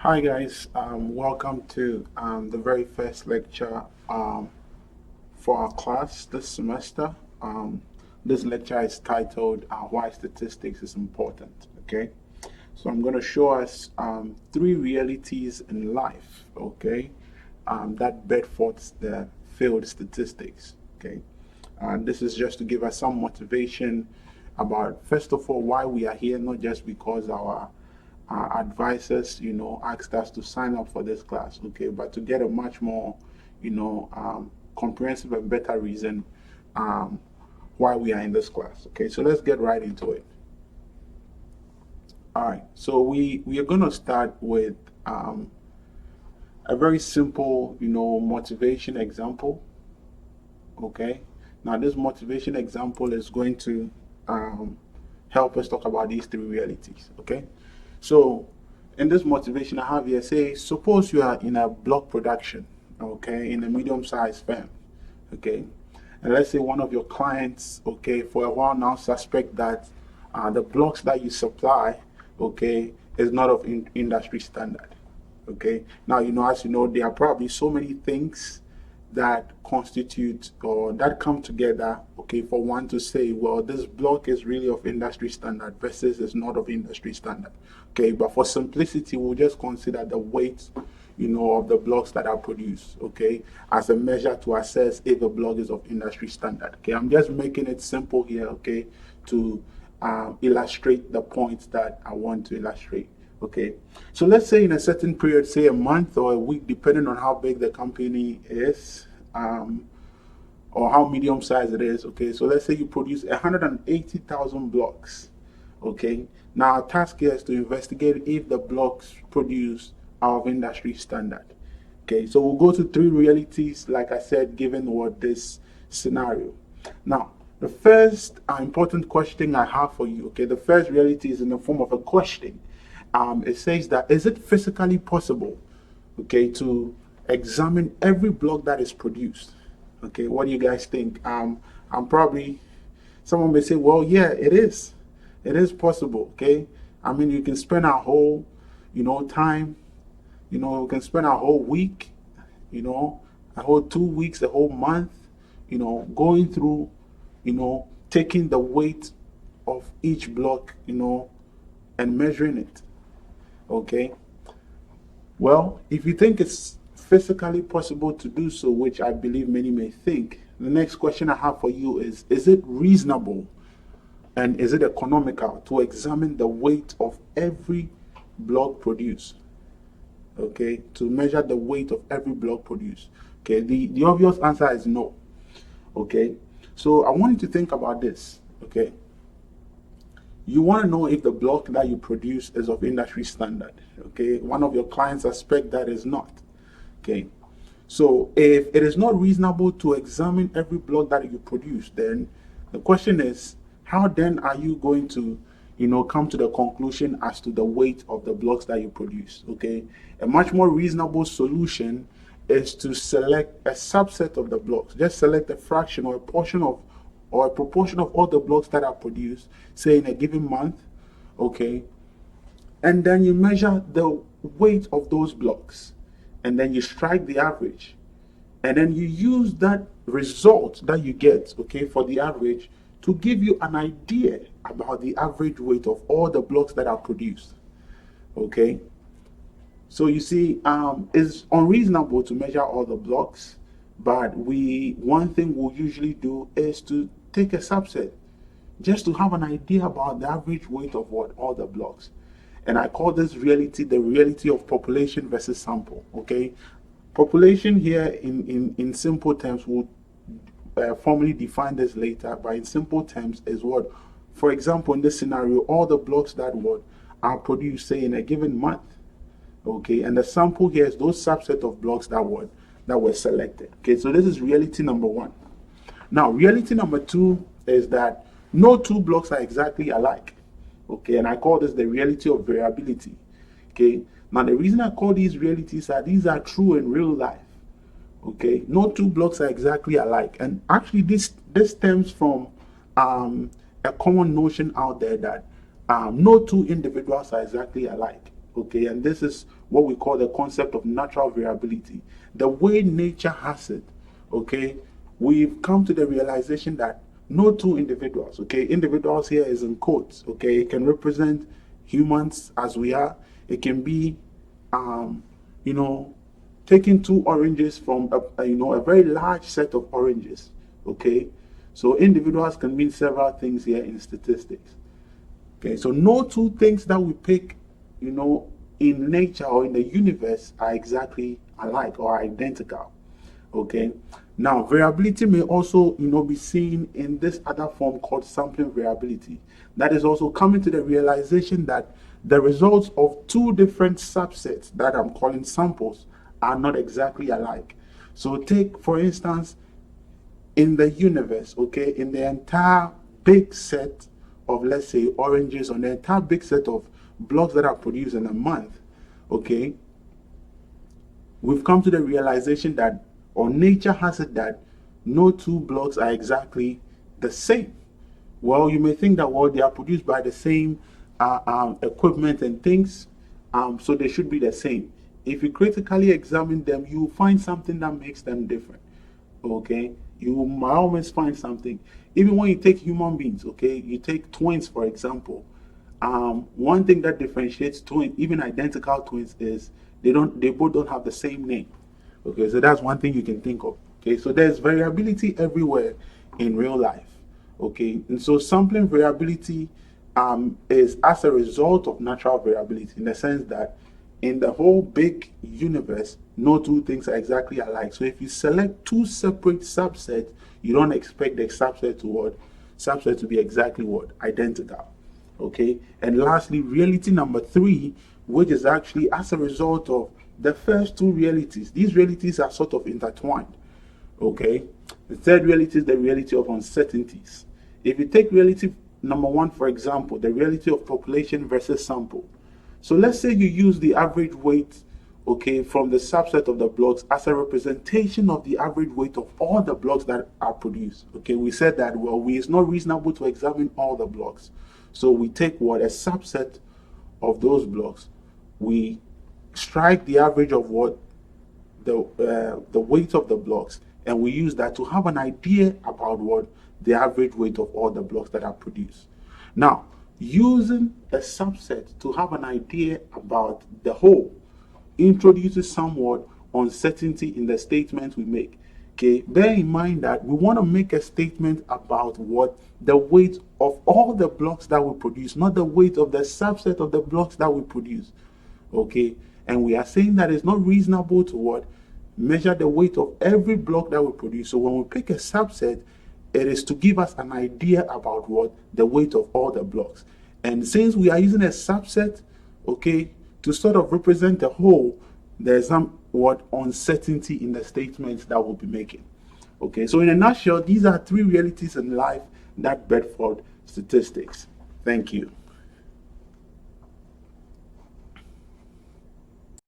Hi guys, welcome to the very first lecture for our class this semester. This lecture is titled Why Statistics is Important. Okay, so I'm going to show us three realities in life, okay, that bed forth the field statistics. Okay, this is just to give us some motivation about, first of all, why we are here, not just because our advisors, asked us to sign up for this class, okay, but to get a much more, comprehensive and better reason um, why we are in this class. Okay, so let's get right into it. All right, so we are going to start with a very simple, motivation example. Okay, now this motivation example is going to help us talk about these three realities. Okay, so in this motivation I have here, say, suppose you are in a block production, okay, in a medium-sized firm, okay, and let's say one of your clients, okay, for a while now suspect that the blocks that you supply, okay, is not of industry standard. Okay, now as you know, there are probably so many things that constitute or that come together, okay, for one to say, well, this block is really of industry standard versus is not of industry standard. Okay, but for simplicity, we'll just consider the weight, of the blocks that are produced, okay, as a measure to assess if a block is of industry standard. Okay, I'm just making it simple here, okay, to illustrate the points that I want to illustrate. Okay, so let's say in a certain period, say a month or a week, depending on how big the company is, or how medium sized it is. Okay, so let's say you produce 180,000 blocks. Okay, now our task here is to investigate if the blocks produced are of industry standard. Okay, so we'll go to three realities, like I said, given what this scenario. Now, the first important question I have for you, okay, the first reality is in the form of a question. It says that, is it physically possible, okay, to examine every block that is produced? Okay, what do you guys think? I'm probably, someone may say, well, yeah, it is. It is possible, okay? I mean, you can spend a whole, time, you can spend a whole week, a whole 2 weeks, a whole month, going through, taking the weight of each block, and measuring it. Okay. Well, if you think it's physically possible to do so, which I believe many may think, the next question I have for you is it reasonable and is it economical to examine the weight of every block produced? Okay, to measure the weight of every block produced. Okay, the obvious answer is no. Okay, so I want you to think about this. Okay, you want to know if the block that you produce is of industry standard. Okay, one of your clients suspect that is not. Okay, so if it is not reasonable to examine every block that you produce, then the question is, how then are you going to come to the conclusion as to the weight of the blocks that you produce? Okay, a much more reasonable solution is to select a subset of the blocks. Just select a fraction or a portion of or a proportion of all the blocks that are produced, say in a given month, okay, and then you measure the weight of those blocks, and then you strike the average, and then you use that result that you get, okay, for the average to give you an idea about the average weight of all the blocks that are produced. Okay, so you see, it's unreasonable to measure all the blocks, but one thing we'll usually do is to take a subset just to have an idea about the average weight of what all the blocks. And I call this reality the reality of population versus sample. Okay, population here in simple terms will formally define this later, but in simple terms is what, for example, in this scenario, all the blocks that are produced, say, in a given month. Okay, and the sample here is those subset of blocks that were selected. Okay, so this is reality number one. Now, reality number two is that no two blocks are exactly alike. Okay, and I call this the reality of variability. Okay, now the reason I call these realities are these are true in real life. Okay, no two blocks are exactly alike, and actually this stems from a common notion out there that no two individuals are exactly alike. Okay, and this is what we call the concept of natural variability. The way nature has it, okay, we've come to the realization that no two individuals, okay, individuals here is in quotes, okay, it can represent humans as we are. It can be, you know, taking two oranges from a very large set of oranges, okay. So individuals can mean several things here in statistics. Okay, so no two things that we pick, in nature or in the universe are exactly alike or identical. Okay, now variability may also, be seen in this other form called sampling variability. That is also coming to the realization that the results of two different subsets that I'm calling samples are not exactly alike. So take, for instance, in the universe, okay, in the entire big set of, let's say, oranges, on the entire big set of blocks that are produced in a month, okay, we've come to the realization that, or nature has it that, no two blocks are exactly the same. Well, you may think that, well, they are produced by the same equipment and things, so they should be the same. If you critically examine them, you find something that makes them different. Okay, you might always find something. Even when you take human beings, okay, you take twins, for example. One thing that differentiates twins, even identical twins, is they both don't have the same name. Okay, so that's one thing you can think of. Okay, so there's variability everywhere in real life. Okay, and so sampling variability is as a result of natural variability, in the sense that in the whole big universe, no two things are exactly alike. So if you select two separate subsets, you don't expect the subset to be exactly identical. Okay, and lastly, reality number 3, which is actually as a result of the first two realities. These realities are sort of intertwined. Okay, the third reality is the reality of uncertainties. If you take reality number 1, for example, the reality of population versus sample. So let's say you use the average weight, okay, from the subset of the blocks as a representation of the average weight of all the blocks that are produced. Okay, we said that, well, it's not reasonable to examine all the blocks. So we take a subset of those blocks. We strike the average of the weight of the blocks, and we use that to have an idea about what the average weight of all the blocks that are produced. Now, using a subset to have an idea about the whole introduces somewhat uncertainty in the statement we make. Okay, bear in mind that we want to make a statement about what the weight of all the blocks that we produce, not the weight of the subset of the blocks that we produce. Okay, and we are saying that it's not reasonable to measure the weight of every block that we produce. So when we pick a subset, it is to give us an idea about the weight of all the blocks. And since we are using a subset, okay, to sort of represent the whole, there's some uncertainty in the statements that we'll be making. Okay, so in a nutshell, these are 3 realities in life that bed forth statistics. Thank you.